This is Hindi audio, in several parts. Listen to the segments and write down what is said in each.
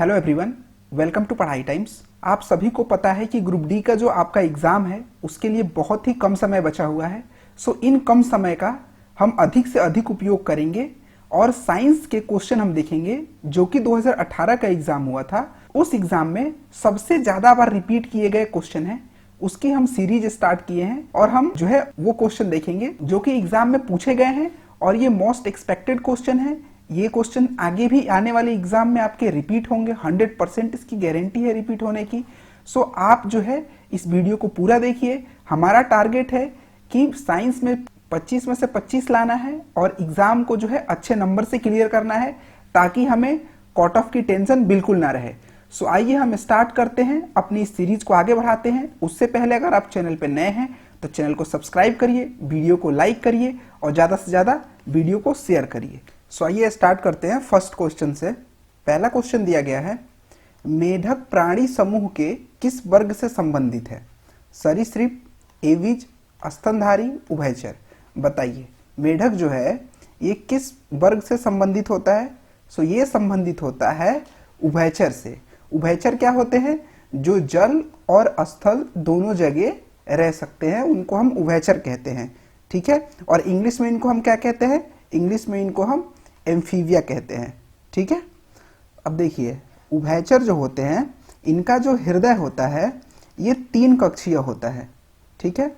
हेलो एवरीवन, वेलकम टू पढ़ाई टाइम्स। आप सभी को पता है कि ग्रुप डी का जो आपका एग्ज़ाम है उसके लिए बहुत ही कम समय बचा हुआ है। सो इन कम समय का हम अधिक से अधिक उपयोग करेंगे और साइंस के क्वेश्चन हम देखेंगे जो कि 2018 का एग्ज़ाम हुआ था। उस एग्ज़ाम में सबसे ज़्यादा बार रिपीट किए गए क्वेश्चन हैं, उसकी हम सीरीज स्टार्ट किए हैं और हम जो है वो क्वेश्चन देखेंगे जो कि एग्ज़ाम में पूछे गए हैं और ये मोस्ट एक्सपेक्टेड क्वेश्चन है। ये क्वेश्चन आगे भी आने वाले एग्जाम में आपके रिपीट होंगे, 100% इसकी गारंटी है रिपीट होने की। सो आप जो है इस वीडियो को पूरा देखिए। हमारा टारगेट है कि साइंस में 25 में से 25 लाना है और एग्जाम को जो है अच्छे नंबर से क्लियर करना है ताकि हमें कट ऑफ की टेंशन बिल्कुल ना रहे। सो आइए हम स्टार्ट करते हैं, अपनी इस सीरीज को आगे बढ़ाते हैं। उससे पहले अगर आप चैनल पर नए हैं तो चैनल को सब्सक्राइब करिए, वीडियो को लाइक करिए और ज़्यादा से ज़्यादा वीडियो को शेयर करिए। सो आइए स्टार्ट करते हैं फर्स्ट क्वेश्चन से। पहला क्वेश्चन दिया गया है, मेढक प्राणी समूह के किस वर्ग से संबंधित है? सरीसृप, एविज, स्तनधारी, उभयचर। बताइए मेढक जो है ये किस वर्ग से संबंधित होता है? सो ये संबंधित होता है उभयचर से। उभयचर क्या होते हैं? जो जल और स्थल दोनों जगह रह सकते हैं, उनको हम उभयचर कहते हैं। ठीक है, और इंग्लिश में इनको हम क्या कहते हैं? इंग्लिश में इनको हम एम्फीबिया कहते हैं। ठीक है, अब देखिए उभयचर जो होते हैं इनका जो हृदय होता है ये 3 कक्षीय होता है। ठीक है,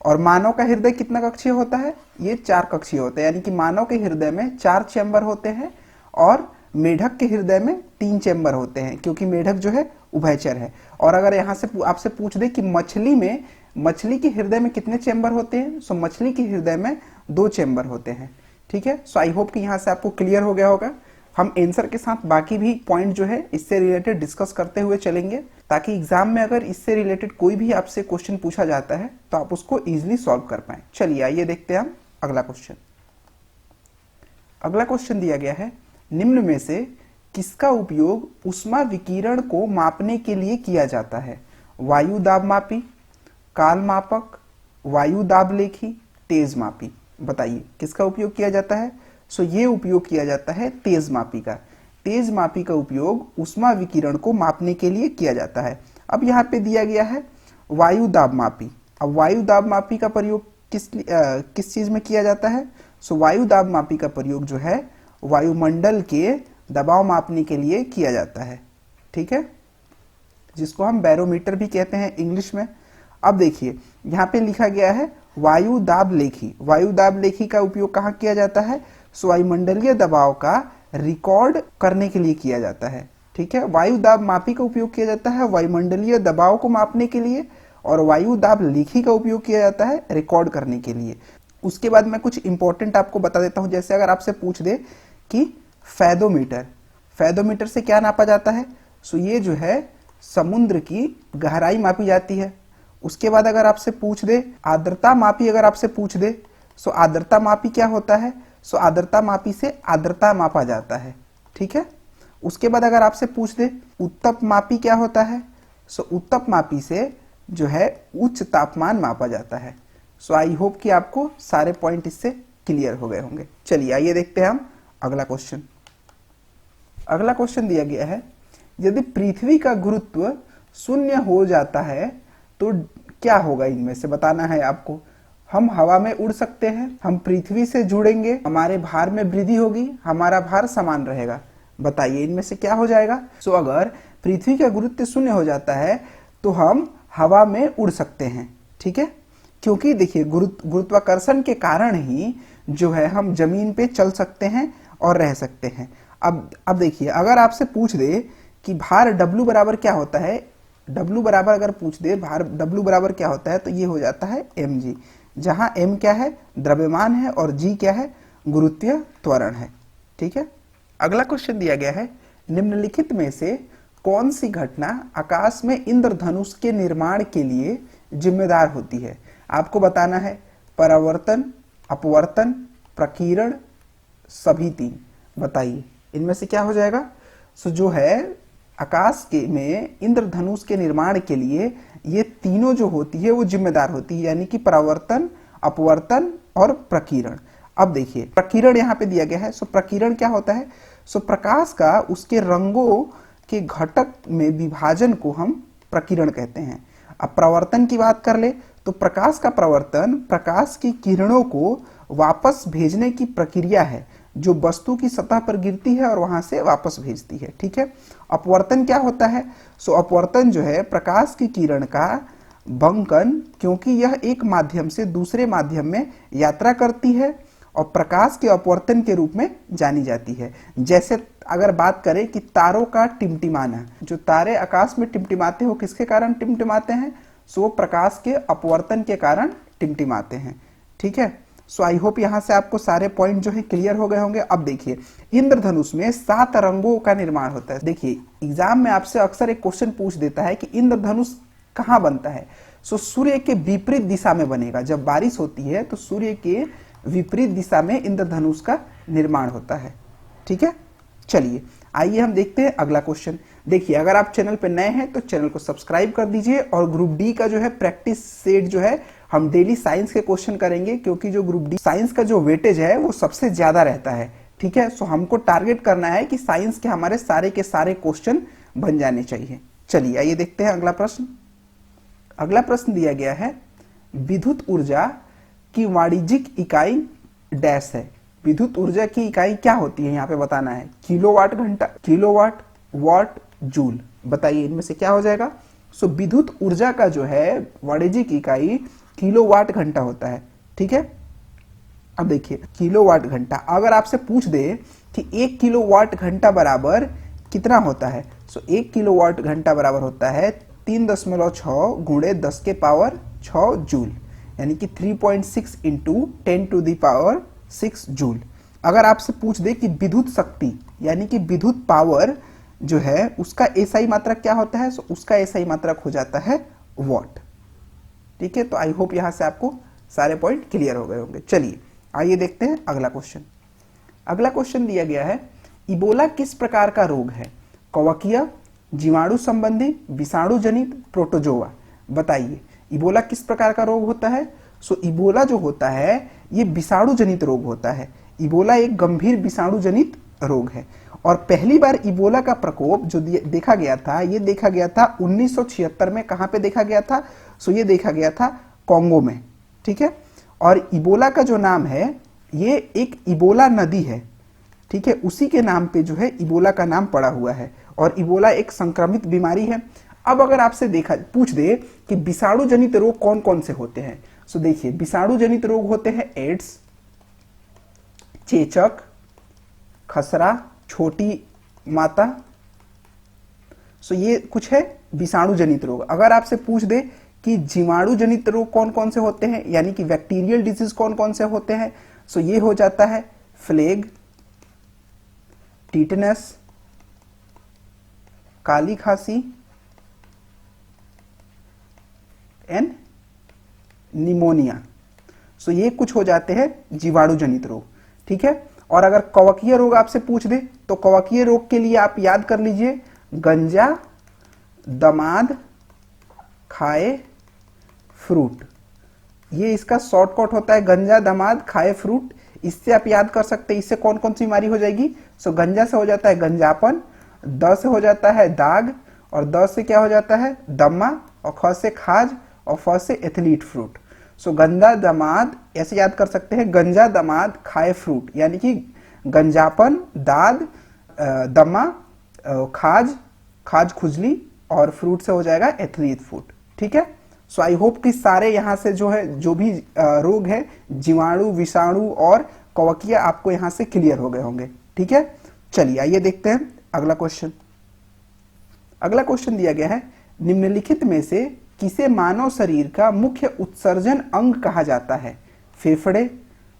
और मानव का हृदय कितना कक्षीय होता है? ये 4 कक्षीय होता है, यानी कि मानव के हृदय में 4 चैम्बर होते हैं और मेढक के हृदय में 3 चैम्बर होते हैं, क्योंकि मेढक जो है उभयचर है। और अगर यहाँ से आपसे पूछ दे कि मछली के हृदय में कितने चैम्बर होते हैं, सो मछली के हृदय में 2 चैम्बर होते हैं। ठीक है, सो आई होप कि यहाँ से आपको क्लियर हो गया होगा। हम आंसर के साथ बाकी भी पॉइंट जो है इससे रिलेटेड डिस्कस करते हुए चलेंगे, ताकि एग्जाम में अगर इससे रिलेटेड कोई भी आपसे क्वेश्चन पूछा जाता है तो आप उसको इजीली सॉल्व कर पाए। चलिए आइए देखते हैं हम अगला क्वेश्चन। अगला क्वेश्चन दिया गया है, निम्न में से किसका उपयोग उष्मा विकिरण को मापने के लिए किया जाता है? वायु दाब मापी, काल मापक, वायु दाब लेखी, तेज मापी। बताइए किसका उपयोग किया जाता है? सो ये उपयोग किया जाता है तेज मापी का। तेज मापी का उपयोग उष्मा विकिरण को मापने के लिए किया जाता है। अब यहाँ पे दिया गया है वायु दाब मापी। अब वायु दाब मापी का प्रयोग किस चीज में किया जाता है? सो वायु दाब मापी का प्रयोग जो है वायुमंडल के दबाव मापने के लिए किया जाता है। ठीक है, जिसको हम बैरोमीटर भी कहते हैं इंग्लिश में। अब देखिए यहाँ पे लिखा गया है वायु दाब लेखी। वायु दाब लेखी का उपयोग कहाँ किया जाता है? सो वायुमंडलीय दबाव का रिकॉर्ड करने के लिए किया जाता है। ठीक है, वायु दाब मापी का उपयोग किया जाता है वायुमंडलीय दबाव को मापने के लिए, और वायु दाब लेखी का उपयोग किया जाता है रिकॉर्ड करने के लिए। उसके बाद मैं कुछ इंपॉर्टेंट आपको बता देता हूं। जैसे अगर आपसे पूछ दे कि फैदोमीटर से क्या नापा जाता है? सो ये जो है समुद्र की गहराई मापी जाती है। उसके बाद अगर आपसे पूछ दे आर्द्रता मापी, अगर आपसे पूछ दे सो आर्द्रता मापी क्या होता है? सो आर्द्रता मापी से आर्द्रता मापा जाता है। ठीक है, उसके बाद अगर आपसे पूछ दे उत्तप मापी क्या होता है? सो उत्तप मापी से जो है उच्च तापमान मापा जाता है। सो आई होप कि आपको सारे पॉइंट इससे क्लियर हो गए होंगे। चलिए आइए देखते हैं हम अगला क्वेश्चन। अगला क्वेश्चन दिया गया है, यदि पृथ्वी का गुरुत्व 0 हो जाता है तो क्या होगा? इनमें से बताना है आपको। हम हवा में उड़ सकते हैं, हम पृथ्वी से जुड़ेंगे, हमारे भार में वृद्धि होगी, हमारा भार समान रहेगा। बताइए इनमें से क्या हो जाएगा? सो अगर पृथ्वी का गुरुत्व 0 हो जाता है तो हम हवा में उड़ सकते हैं। ठीक है, क्योंकि देखिए गुरुत्वाकर्षण के कारण ही जो है हम जमीन पे चल सकते हैं और रह सकते हैं। अब देखिए अगर आपसे पूछ दे कि भार W बराबर क्या होता है, W बराबर अगर पूछ दे भार W बराबर क्या होता है, तो ये हो जाता है mg, जहां m क्या है? द्रव्यमान है और g क्या है? गुरुत्वीय त्वरण है। ठीक है, अगला क्वेश्चन दिया गया है, निम्नलिखित में से कौन सी घटना आकाश में इंद्रधनुष के निर्माण के लिए जिम्मेदार होती है? आपको बताना है परावर्तन, अपवर्तन, प्रकीर्ण, सभी 3। बताइए इनमें से क्या हो जाएगा? सो जो है आकाश के में इंद्रधनुष के निर्माण के लिए ये तीनों जो होती है वो जिम्मेदार होती है, यानी कि परावर्तन, अपवर्तन और प्रकीर्ण। अब देखिए प्रकीर्ण यहाँ पे दिया गया है। सो प्रकीर्ण क्या होता है? सो प्रकाश का उसके रंगों के घटक में विभाजन को हम प्रकीर्ण कहते हैं। अब प्रवर्तन की बात कर ले तो प्रकाश का प्रवर्तन प्रकाश की किरणों को वापस भेजने की प्रक्रिया है जो वस्तु की सतह पर गिरती है और वहां से वापस भेजती है। ठीक है। अपवर्तन क्या होता है? सो अपवर्तन जो है प्रकाश की किरण का बंकन, क्योंकि यह एक माध्यम से दूसरे माध्यम में यात्रा करती है और प्रकाश के अपवर्तन के रूप में जानी जाती है। जैसे अगर बात करें कि तारों का टिमटिमाना, जो तारे आकाश में टिमटिमाते हो किसके कारण टिमटिमाते हैं? सो प्रकाश के अपवर्तन के कारण टिमटिमाते हैं। ठीक है। सो आई होप यहां से आपको सारे पॉइंट जो है क्लियर हो गए होंगे। अब देखिए, इंद्रधनुष में 7 रंगों का निर्माण होता है। देखिए एग्जाम में आपसे अक्सर एक क्वेश्चन पूछ देता है कि इंद्रधनुष कहाँ बनता है? सो सूर्य के विपरीत दिशा में बनेगा। जब बारिश होती है तो सूर्य के विपरीत दिशा में इंद्रधनुष का निर्माण होता है। ठीक है। चलिए आइए हम देखते हैं अगला क्वेश्चन। देखिए अगर आप चैनल पर नए हैं तो चैनल को सब्सक्राइब कर दीजिए और ग्रुप डी का जो है प्रैक्टिस सेट जो है हम डेली साइंस के क्वेश्चन करेंगे, क्योंकि जो ग्रुप डी साइंस का जो वेटेज है वो सबसे ज्यादा रहता है। ठीक है। सो हमको टारगेट करना है कि साइंस के हमारे सारे के सारे क्वेश्चन बन जाने चाहिए। चलिए आइए देखते हैं अगला प्रश्न। अगला प्रश्न दिया गया है, विद्युत ऊर्जा की वाणिज्यिक इकाई डैश है। विद्युत ऊर्जा की इकाई क्या होती है यहाँ पे बताना है। किलोवाट घंटा, किलोवाट, वाट, जूल। बताइए इनमें से क्या हो जाएगा? सो विद्युत ऊर्जा का जो है वाणिज्यिक इकाई किलोवाट घंटा होता है। ठीक है। अब देखिए किलोवाट घंटा, अगर आपसे पूछ दे कि 1 किलोवाट घंटा बराबर कितना होता है, सो 1 किलोवाट घंटा बराबर होता है 3.6 गुणे 10 के पावर 6 जूल, यानी कि 3.6 इंटू 10⁻6 जूल। अगर आपसे पूछ दे कि विद्युत शक्ति यानी कि विद्युत पावर जो है उसका एसआई मात्रक क्या होता है, सो उसका एसआई मात्रक हो जाता है वॉट। ठीक है। तो आई होप यहां से आपको सारे पॉइंट क्लियर हो गए होंगे। चलिए आइए देखते हैं अगला क्वेश्चन। अगला क्वेश्चन दिया गया है, इबोला किस प्रकार का रोग है? कवकीय, जीवाणु संबंधी, विषाणु जनित, प्रोटोजोआ। बताइए इबोला किस प्रकार का रोग होता है? सो इबोला जो होता है ये विषाणु जनित रोग होता है। इबोला एक गंभीर विषाणु जनित रोग है और पहली बार इबोला का प्रकोप जो देखा गया था, ये देखा गया था 1976 में। कहां पे देखा गया था? सो ये देखा गया था कॉन्गो में। ठीक है। और इबोला का जो नाम है ये एक इबोला नदी है। ठीक है। उसी के नाम पे जो है इबोला का नाम पड़ा हुआ है और इबोला एक संक्रमित बीमारी है। अब अगर आपसे पूछ दे कि विषाणु जनित रोग कौन कौन से होते हैं, सो देखिए विषाणु जनित रोग होते हैं एड्स, चेचक, खसरा, छोटी माता। सो ये कुछ है विषाणु जनित रोग। अगर आपसे पूछ दे कि जीवाणु जनित रोग कौन कौन से होते हैं, यानी कि बैक्टीरियल डिजीज कौन कौन से होते हैं, सो ये हो जाता है फ्लेग, टीटनस, काली खांसी एंड निमोनिया। सो ये कुछ हो जाते हैं जीवाणु जनित रोग। ठीक है। और अगर कवकीय रोग आपसे पूछ दे तो कवकीय रोग के लिए आप याद कर लीजिए गंजा, दमाद, खाए, फ्रूट। ये इसका शॉर्टकट होता है गंजा, दमाद, खाए, फ्रूट। इससे आप याद कर सकते हैं इससे कौन कौन सी बीमारी हो जाएगी। सो गंजा से हो जाता है गंजापन, द से हो जाता है दाग, और द से क्या हो जाता है दमा, और ख से खाज, और फ से एथलीट फ्रूट। सो गंजा, दमाद ऐसे याद कर सकते हैं गंजा, दमाद, खाए, फ्रूट, यानी कि गंजापन, दाद, दमा, खाज, खाज खुजली, और फ्रूट से हो जाएगा एथलीट फ्रूट। ठीक है। सो आई होप कि सारे यहाँ से जो है जो भी रोग है जीवाणु, विषाणु और कवकीय आपको यहाँ से क्लियर हो गए होंगे। ठीक है। चलिए आइए देखते हैं अगला क्वेश्चन। अगला क्वेश्चन दिया गया है, निम्नलिखित में से किसे मानव शरीर का मुख्य उत्सर्जन अंग कहा जाता है? फेफड़े,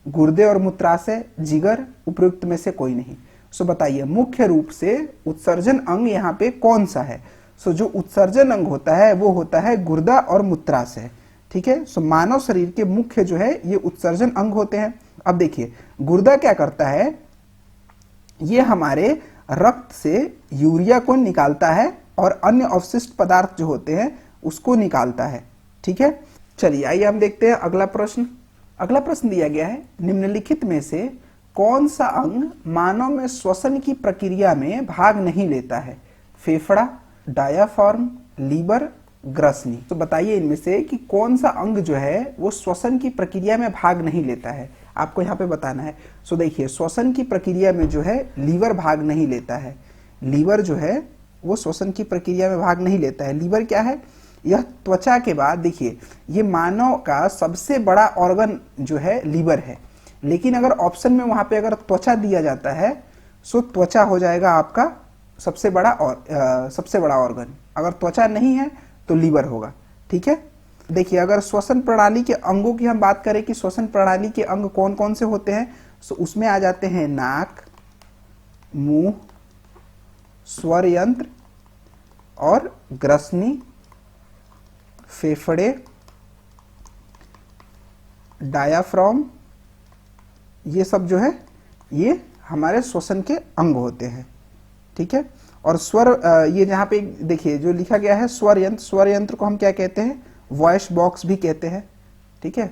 गुर्दे और मूत्राशय, जिगर, उपयुक्त में से कोई नहीं। सो बताइए मुख्य रूप से उत्सर्जन अंग यहाँ पे कौन सा है? सो जो उत्सर्जन अंग होता है वो होता है गुर्दा और मूत्राशय। ठीक है। सो मानव शरीर के मुख्य जो है ये उत्सर्जन अंग होते हैं। अब देखिए गुर्दा क्या करता है, ये हमारे रक्त से यूरिया को निकालता है और अन्य अवशिष्ट पदार्थ जो होते हैं उसको निकालता है। ठीक है। चलिए आइए हम देखते हैं अगला प्रश्न। अगला प्रश्न दिया गया है, निम्नलिखित में से कौन सा अंग मानव में श्वसन की प्रक्रिया में भाग नहीं लेता है? फेफड़ा, डायाफ्राम, लीवर, ग्रसनी। तो बताइए इनमें से कि कौन सा अंग जो है वो श्वसन की प्रक्रिया में भाग नहीं लेता है, आपको यहाँ पे बताना है। सो देखिए, श्वसन की प्रक्रिया में जो है लीवर भाग नहीं लेता है। लीवर जो है वो श्वसन की प्रक्रिया में भाग नहीं लेता है। लीवर क्या है? यह त्वचा के बाद, देखिए ये मानव का सबसे बड़ा ऑर्गन जो है लीवर है, लेकिन अगर ऑप्शन में वहां पे अगर त्वचा दिया जाता है सो त्वचा हो जाएगा आपका सबसे बड़ा ऑर्गन। अगर त्वचा नहीं है तो लीवर होगा। ठीक है, देखिए अगर श्वसन प्रणाली के अंगों की हम बात करें कि श्वसन प्रणाली के अंग कौन कौन से होते हैं, तो उसमें आ जाते हैं नाक, मुंह, स्वर यंत्र और ग्रसनी, फेफड़े, डायाफ्राम। ये सब जो है ये हमारे श्वसन के अंग होते हैं। ठीक है, और स्वर, ये जहां पे देखिए जो लिखा गया है स्वर यंत्र, स्वर यंत्र को हम क्या कहते हैं? वॉइस बॉक्स भी कहते हैं। ठीक है,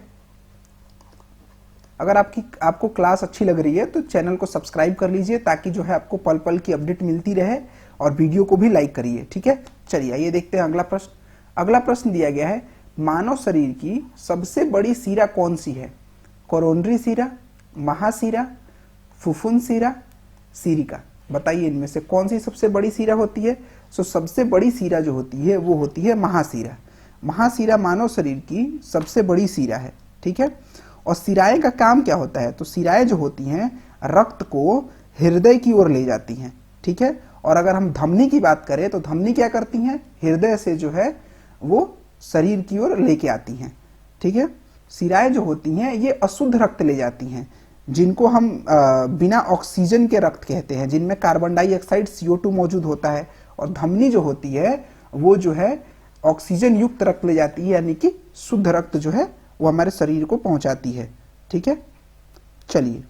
अगर आपको क्लास अच्छी लग रही है तो चैनल को सब्सक्राइब कर लीजिए ताकि जो है आपको पल पल की अपडेट मिलती रहे, और वीडियो को भी लाइक करिए। ठीक है, चलिए ये देखते हैं अगला प्रश्न। अगला प्रश्न दिया गया है, मानव शरीर की सबसे बड़ी शिरा कौन सी है? कोरोनरी शिरा, महाशिरा, फुफ्फुस शिरा, सिरिका। बताइए इनमें से कौन सी सबसे बड़ी शिरा होती है? सो सबसे बड़ी शिरा जो होती है वो होती है महाशिरा। महाशिरा मानव शरीर की सबसे बड़ी शिरा है। ठीक है, और शिराएं का काम क्या होता है? तो शिराएं जो होती हैं रक्त को हृदय की ओर ले जाती हैं। ठीक है, और अगर हम धमनी की बात करें तो धमनी क्या करती हैं? हृदय से जो है वो शरीर की ओर लेके आती हैं। ठीक है, शिराएं जो होती हैं ये अशुद्ध रक्त ले जाती हैं, जिनको हम बिना ऑक्सीजन के रक्त कहते हैं, जिनमें कार्बन डाइऑक्साइड CO2 मौजूद होता है। और धमनी जो होती है वो जो है ऑक्सीजन युक्त रक्त ले जाती है, यानी कि शुद्ध रक्त जो है वो हमारे शरीर को पहुंचाती है। ठीक है, चलिए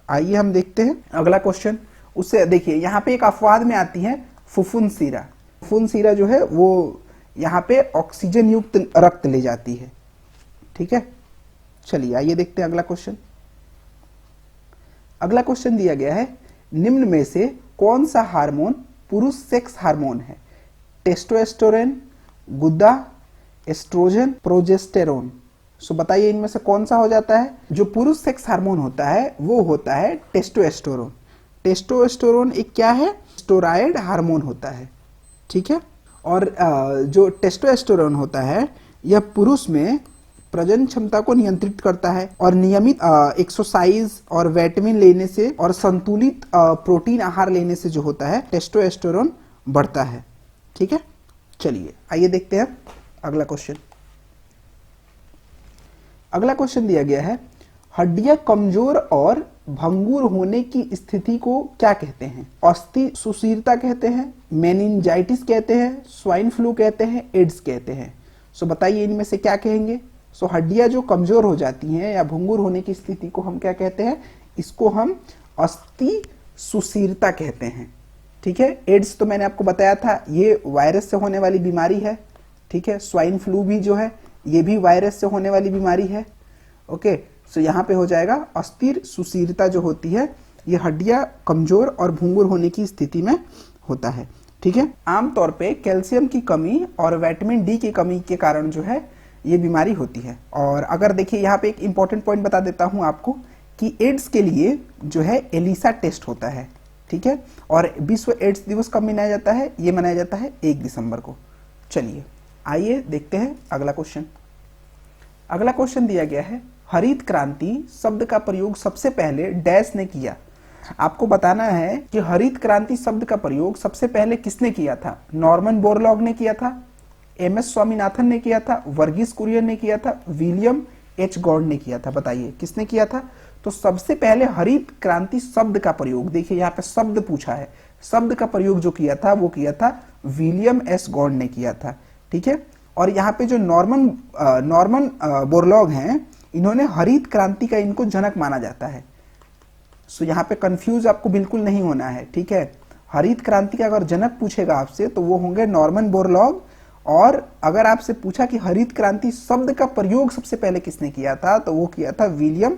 आइए हम देखते हैं अगला क्वेश्चन। उससे देखिए यहाँ पे एक अपवाद में आती है फुफ्फुस शिरा। फुफ्फुस शिरा जो है वो यहाँ पे ऑक्सीजन युक्त रक्त ले जाती है। ठीक है, चलिए आइए देखते हैं अगला क्वेश्चन। अगला क्वेश्चन दिया गया है, निम्न में से कौन सा हार्मोन पुरुष सेक्स हार्मोन है? टेस्टोस्टेरोन, गुद्दा, एस्ट्रोजन, प्रोजेस्टेरोन। सो बताइए इनमें से कौन सा हो जाता है? जो पुरुष सेक्स हार्मोन होता है वो होता है टेस्टोस्टेरोन। टेस्टोस्टेरोन एक क्या है? स्टेरॉयड हार्मोन होता है। ठीक है, और जो टेस्टोस्टेरोन होता है यह पुरुष में प्रजनन क्षमता को नियंत्रित करता है, और नियमित एक्सरसाइज और विटामिन लेने से और संतुलित प्रोटीन आहार लेने से जो होता है टेस्टोस्टेरोन बढ़ता है। ठीक है, चलिए आइए देखते हैं अगला क्वेश्चन। अगला क्वेश्चन दिया गया है, हड्डियां कमजोर और भंगुर होने की स्थिति को क्या कहते हैं? अस्थि सुशीरता कहते हैं, मेनिंजाइटिस कहते हैं, स्वाइन फ्लू कहते हैं, एड्स कहते हैं। सो बताइए इनमें से क्या कहेंगे? सो हड्डियां जो कमजोर हो जाती हैं या भंगुर होने की स्थिति को हम क्या कहते हैं? इसको हम अस्थि सुशीरता कहते हैं। ठीक है, एड्स तो मैंने आपको बताया था ये वायरस से होने वाली बीमारी है। ठीक है, स्वाइन फ्लू भी जो है ये भी वायरस से होने वाली बीमारी है। ओके, सो यहाँ पे हो जाएगा अस्थिर सुशीरता जो होती है ये हड्डियां कमजोर और भंगुर होने की स्थिति में होता है। ठीक है, आमतौर पे कैल्शियम की कमी और विटामिन डी की कमी के कारण जो है ये बीमारी होती है। और अगर देखिए यहाँ पे एक इंपॉर्टेंट पॉइंट बता देता हूँ आपको कि एड्स के लिए जो है एलिसा टेस्ट होता है। ठीक है, और विश्व एड्स दिवस कब मनाया जाता है? ये मनाया जाता है 1 दिसंबर को। चलिए आइए देखते हैं अगला क्वेश्चन। अगला क्वेश्चन दिया गया है, हरित क्रांति शब्द का प्रयोग सबसे पहले डैश ने किया। आपको बताना है कि हरित क्रांति शब्द का प्रयोग सबसे पहले किसने किया था? नॉर्मन बोरलॉग ने किया था, MS स्वामीनाथन ने किया था, वर्गीस कुरियन ने किया था, विलियम H गॉर्ड ने किया था। बताइए किसने किया था? तो सबसे पहले हरित क्रांति शब्द का प्रयोग, देखिए यहाँ पे शब्द पूछा है, शब्द का प्रयोग जो किया था वो किया था विलियम S गॉर्ड ने किया था। ठीक है, और यहाँ पे जो नॉर्मन बोरलॉग हैं इन्होंने हरित क्रांति का इनको जनक माना जाता है। सो यहाँ पे कंफ्यूज आपको बिल्कुल नहीं होना है। ठीक है, हरित क्रांति का अगर जनक पूछेगा आपसे तो वो होंगे नॉर्मन बोरलॉग, और अगर आपसे पूछा कि हरित क्रांति शब्द का प्रयोग सबसे पहले किसने किया था तो वो किया था विलियम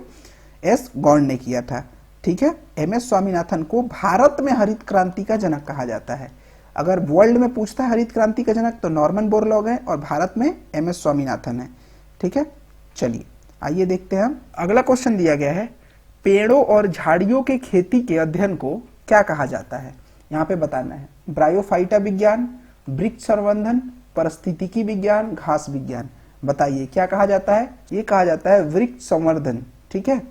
S गॉर्ड ने किया था। ठीक है, MS स्वामीनाथन को भारत में हरित क्रांति का जनक कहा जाता है। अगर वर्ल्ड में पूछता है हरित क्रांति का जनक तो नॉर्मन बोरलॉग है और भारत में MS स्वामीनाथन है। ठीक है, चलिए आइए देखते हैं हम। अगला क्वेश्चन दिया गया है, पेड़ों और झाड़ियों के खेती के अध्ययन को क्या कहा जाता है? यहाँ पे बताना है, ब्रायोफाइटा विज्ञान, वृक्ष संवर्धन, पारिस्थितिकी विज्ञान, घास विज्ञान। बताइए क्या कहा जाता है? ये कहा जाता है वृक्ष संवर्धन। ठीक है,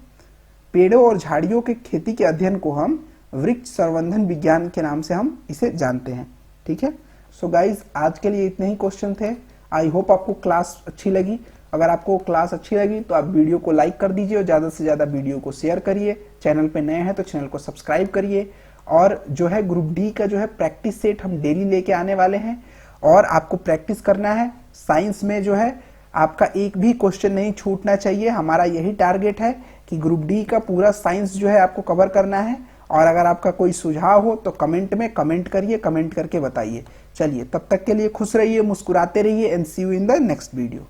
पेड़ों और झाड़ियों के खेती के अध्ययन को हम वृक्ष संवर्धन विज्ञान के नाम से हम इसे जानते हैं। ठीक है, सो गाइज आज के लिए इतने ही क्वेश्चन थे। आई होप आपको क्लास अच्छी लगी। अगर आपको क्लास अच्छी लगी तो आप वीडियो को लाइक कर दीजिए और ज़्यादा से ज़्यादा वीडियो को शेयर करिए। चैनल पे नए हैं तो चैनल को सब्सक्राइब करिए। और जो है ग्रुप डी का जो है प्रैक्टिस सेट हम डेली लेके आने वाले हैं और आपको प्रैक्टिस करना है। साइंस में जो है आपका एक भी क्वेश्चन नहीं छूटना चाहिए। हमारा यही टारगेट है कि ग्रुप डी का पूरा साइंस जो है आपको कवर करना है। और अगर आपका कोई सुझाव हो तो कमेंट में कमेंट करिए, कमेंट करके बताइए। चलिए तब तक के लिए खुश रहिए, मुस्कुराते रहिए and see you in the next video.